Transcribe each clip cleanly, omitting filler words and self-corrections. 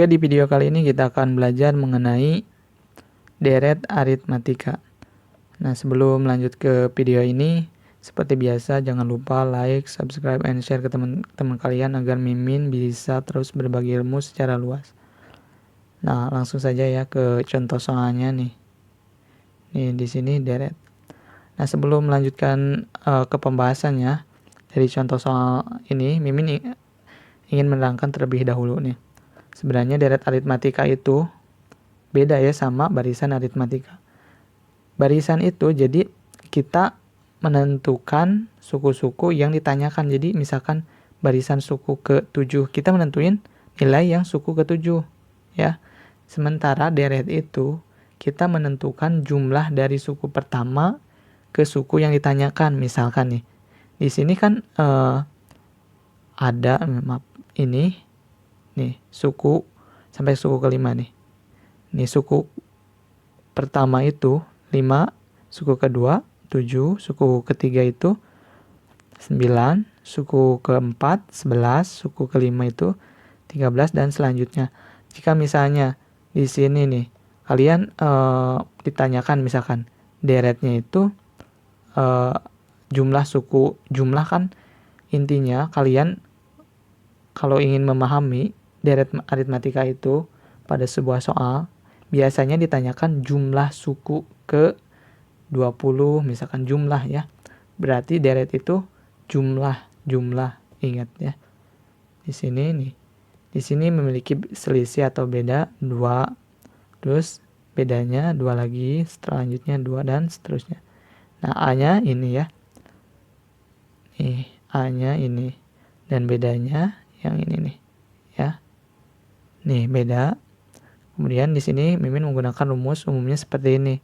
Oke, di video kali ini kita akan belajar mengenai deret aritmatika. Nah, sebelum lanjut ke video ini, seperti biasa jangan lupa like, subscribe, and share ke teman-teman kalian agar Mimin bisa terus berbagi ilmu secara luas. Nah, langsung saja ya ke contoh soalnya nih. Nih di sini deret. Nah, sebelum melanjutkan ke pembahasannya dari contoh soal ini, Mimin ingin menerangkan terlebih dahulu nih. Sebenarnya deret aritmatika itu beda ya sama barisan aritmatika. Barisan itu jadi kita menentukan suku-suku yang ditanyakan. Jadi misalkan barisan suku ke-7, kita menentuin nilai yang suku ke-7 ya. Sementara deret itu kita menentukan jumlah dari suku pertama ke suku yang ditanyakan. Misalkan nih, di sini kan ada ini nih suku sampai suku kelima nih. Nih suku pertama itu 5, suku kedua 7, suku ketiga itu 9, suku keempat 11, suku kelima itu 13 dan selanjutnya. Jika misalnya di sini nih kalian ditanyakan misalkan deretnya itu jumlah suku, jumlah kan intinya kalian kalau ingin memahami deret aritmatika itu pada sebuah soal, biasanya ditanyakan jumlah suku ke 20, misalkan jumlah ya. Berarti deret itu jumlah, ingat ya. Di sini nih. Di sini memiliki selisih atau beda 2. Terus bedanya 2 lagi, selanjutnya 2 dan seterusnya. Nah, A-nya ini ya. Nih, A-nya ini dan bedanya yang ini nih ya. Nih beda. Kemudian di sini Mimin menggunakan rumus umumnya seperti ini.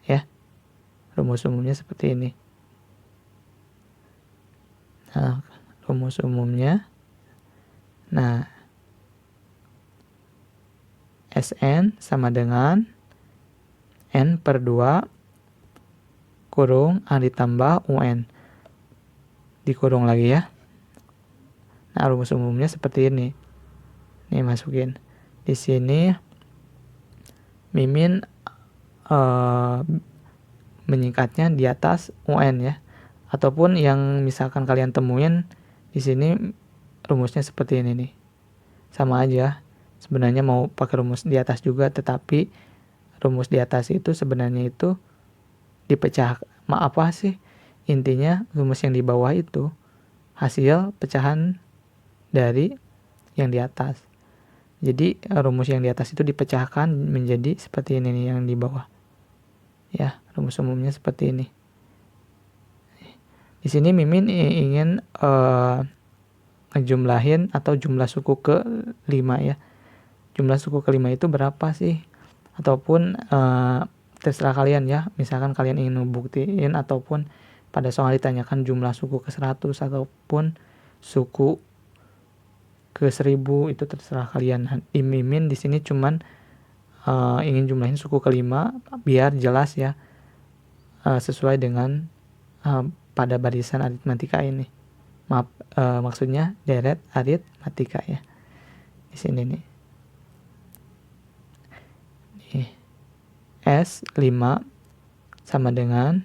Ya. Rumus umumnya seperti ini. Nah, rumus umumnya. Nah, Sn sama dengan N per 2 kurung A ditambah UN. Dikurung lagi ya. Nah, rumus umumnya seperti ini. Nih masukin. Di sini Mimin menyingkatnya di atas UN ya. Ataupun yang misalkan kalian temuin di sini rumusnya seperti ini nih. Sama aja. Sebenarnya mau pakai rumus di atas juga, tetapi rumus di atas itu sebenarnya itu dipecah. Apa sih? Intinya rumus yang di bawah itu hasil pecahan dari yang di atas. Jadi rumus yang di atas itu dipecahkan menjadi seperti ini nih yang di bawah. Ya, rumus umumnya seperti ini. Di sini Mimin ingin ngejumlahin atau jumlah suku ke-5 ya. Jumlah suku ke-5 itu berapa sih? Ataupun terserah kalian ya. Misalkan kalian ingin ngebuktiin ataupun pada soal ditanyakan jumlah suku ke-100 ataupun suku ke-1000, itu terserah kalian. Mimin di sini cuman ingin jumlahin suku ke-5 biar jelas ya, sesuai dengan pada barisan aritmatika ini. Maaf, maksudnya deret aritmatika ya. Di sini nih. S 5 sama dengan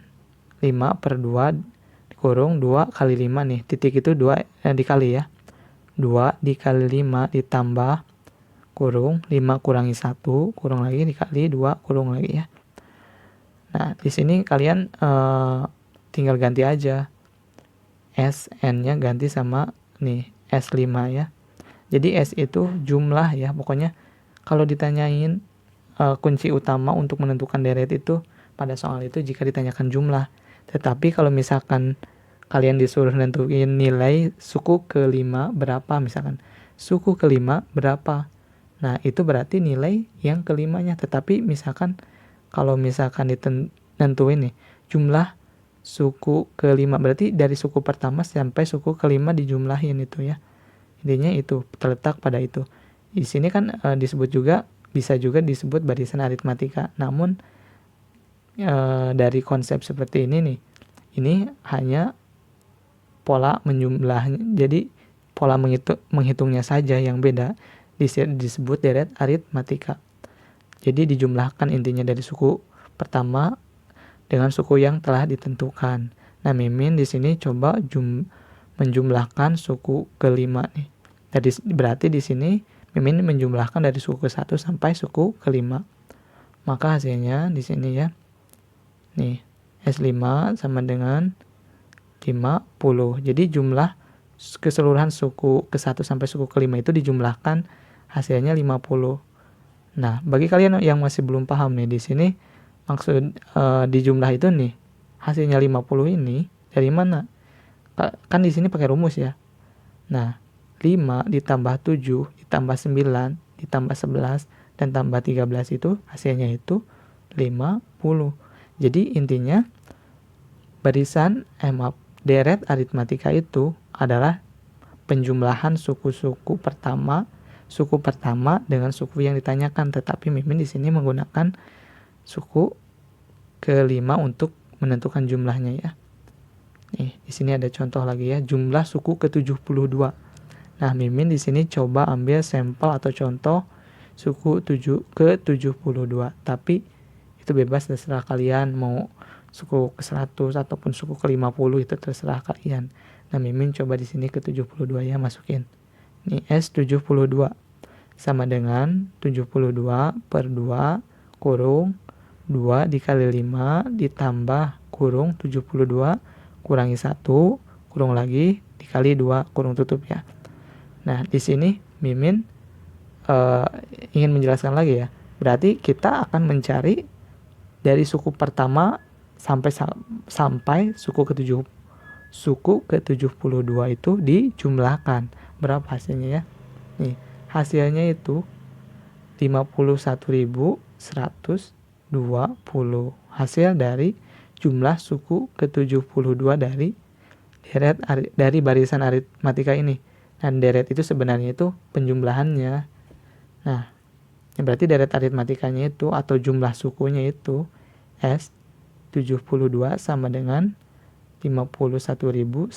5 per 2 dikurung 2 kali 5 nih. Titik itu 2 dikali ya. 2 dikali 5 ditambah kurung 5 kurangi 1 kurung lagi dikali 2 kurung lagi ya. Nah, di sini kalian tinggal ganti aja. Sn-nya ganti sama nih S5 ya. Jadi S itu jumlah ya. Pokoknya kalau ditanyain kunci utama untuk menentukan deret itu pada soal itu jika ditanyakan jumlah. Tetapi kalau misalkan kalian disuruh nentuin nilai suku ke-5 berapa misalkan. Suku ke-5 berapa? Nah, itu berarti nilai yang kelimanya. Tetapi misalkan kalau misalkan nentuin nih jumlah suku ke-5 berarti dari suku pertama sampai suku ke-5 dijumlahin itu ya. Intinya itu terletak pada itu. Di sini kan disebut juga, bisa juga disebut barisan aritmatika. Namun dari konsep seperti ini nih, ini hanya pola menjumlahnya. Jadi pola menghitungnya saja yang beda. disebut deret aritmatika. Jadi dijumlahkan intinya dari suku pertama dengan suku yang telah ditentukan. Nah, Mimin di sini coba menjumlahkan suku kelima nih. Jadi berarti di sini Mimin menjumlahkan dari suku ke-1 sampai suku kelima. Maka hasilnya di sini ya. Nih, S5 sama dengan 50. Jadi jumlah keseluruhan suku ke-1 sampai suku kelima itu dijumlahkan hasilnya 50. Nah, bagi kalian yang masih belum paham nih, di sini maksud di jumlah itu nih, hasilnya 50 ini dari mana? Kan di sini pakai rumus ya. Nah, 5 ditambah 7 ditambah 9 ditambah 11 dan tambah 13 itu hasilnya itu 50. Jadi intinya deret aritmatika itu adalah penjumlahan suku pertama dengan suku yang ditanyakan, tetapi Mimin di sini menggunakan suku kelima untuk menentukan jumlahnya ya. Nih, di sini ada contoh lagi ya, jumlah suku ke-72. Nah, Mimin di sini coba ambil sampel atau contoh suku ke-72, tapi itu bebas, terserah kalian mau suku ke-100 ataupun suku ke-50, itu terserah kalian. Nah, Mimin coba di sini ke-72 ya, masukin. Ini S72 sama dengan 72 per 2 kurung 2 dikali 5 ditambah kurung 72 kurangi 1 kurung lagi dikali 2 kurung tutup ya. Nah, di sini Mimin ingin menjelaskan lagi ya. Berarti kita akan mencari dari suku pertama sampai suku ke-72 itu dijumlahkan. Berapa hasilnya ya? Nih, hasilnya itu 51.120. Hasil dari jumlah suku ke-72 dari barisan aritmatika ini. Dan deret itu sebenarnya itu penjumlahannya. Nah, berarti deret aritmatikanya itu atau jumlah sukunya itu S72 sama dengan 51.120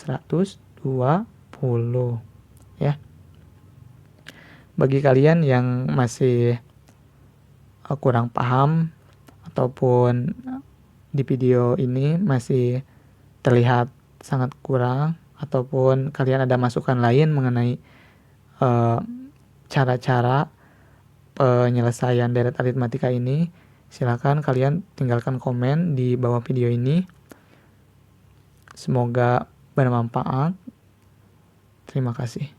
ya. Bagi kalian yang masih kurang paham ataupun di video ini masih terlihat sangat kurang, ataupun kalian ada masukan lain mengenai cara-cara penyelesaian deret aritmatika ini, silakan kalian tinggalkan komen di bawah video ini. Semoga bermanfaat. Terima kasih.